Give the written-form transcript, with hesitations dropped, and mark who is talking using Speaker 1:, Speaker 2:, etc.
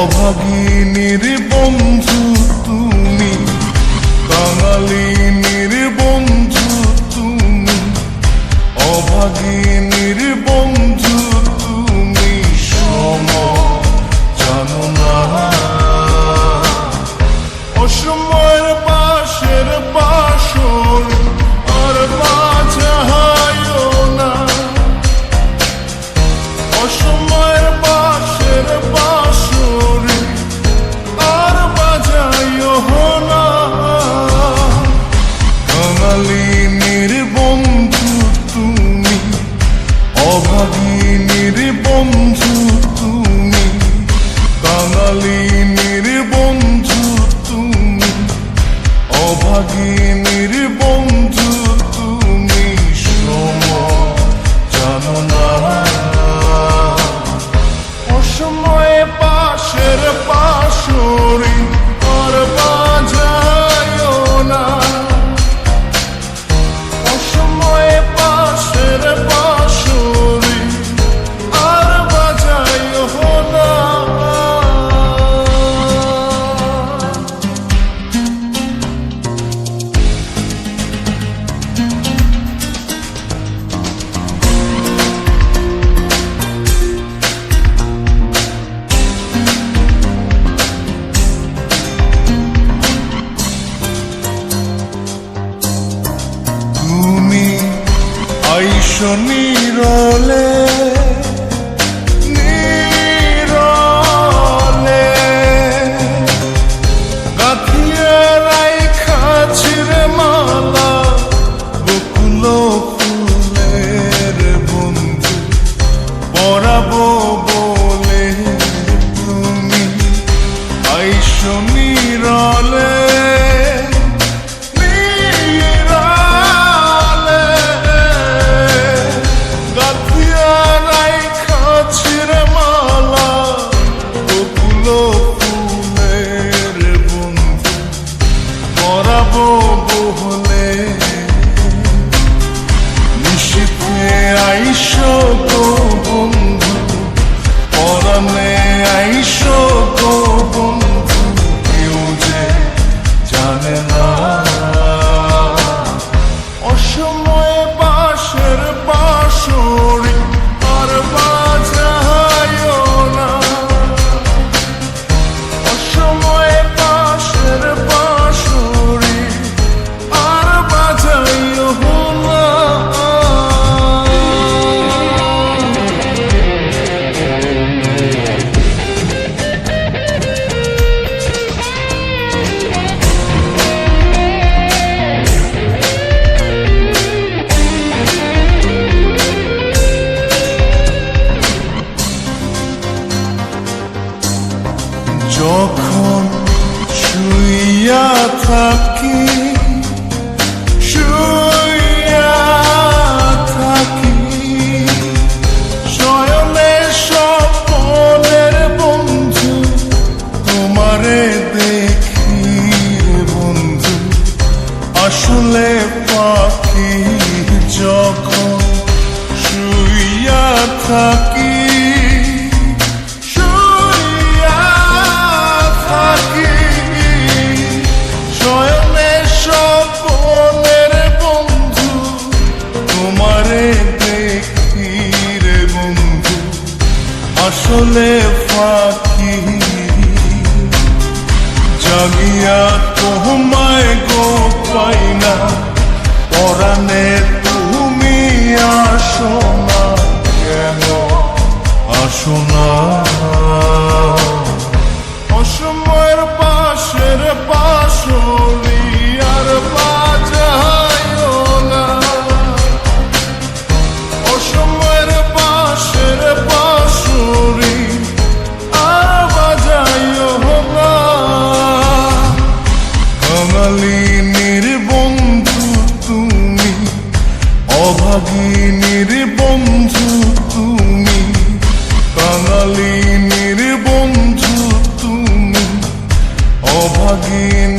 Speaker 1: অভাগিনীর বন্ধু তুমি, কাঙালিনীর বন্ধু তুমি, অভাগিনীর বন্ধু তুমি, সম জানো না। অসময়ের পাশের বাসর আর বাজায়ও না, অসময়ের পাশের বাসর আর বাজায়ও না। কাঙালিনীর বন্ধু তুমি, অভাগিনীর বন্ধু তুমি, কাঙালিনীর বন্ধু তুমি, অভাগিনীর বন্ধু তুমি, সম জানো না। অসময়ে পাশের বাঁশরি আর বাজায়ও না, অসময়ে পাশের বাঁশরি আর বাজায়ও না। তুমি আইসো নীরলে, নীরলে গাঁথিয়া রাইখাছি রে মালা বকুল ফুলের বন্ধু পরাবো বলে। তুমি আইসো নীরলে, নিশীথে আইসো গো বন্ধু, পরাণে আইসো গো বন্ধু, কেউ যে জানে না। অসময়ে বাঁশের বাঁশরি আর বাজায়ও না, অসময়ে বাঁশের বাঁশরি আর বাজায়ও না। যখন শুইয়া থাকি, শুইয়া থাকি, শয়নে স্বপ্নের বন্ধু তোমারে দেখি বন্ধু, আসলে পাখি। যখন শুইয়া থাকি, শয়নে স্বপ্নের বন্ধু তোমারে দেখি রে বন্ধু, আসলে ফাঁকি। জাগিয়া তোমায় গো পাই না, পরাণে তুমি আসো না, কেন আসো না। অসময়ের পাশের বাঁশরি আর বাজায়ও না, অসময়ের পাশের বাঁশরি আর বাজায়ও না। কাঙালিনীর বন্ধু তুমি, অভাগিনীর বন্ধু তুমি, কাঙালিনীর বন্ধু তুমি, অভাগিনী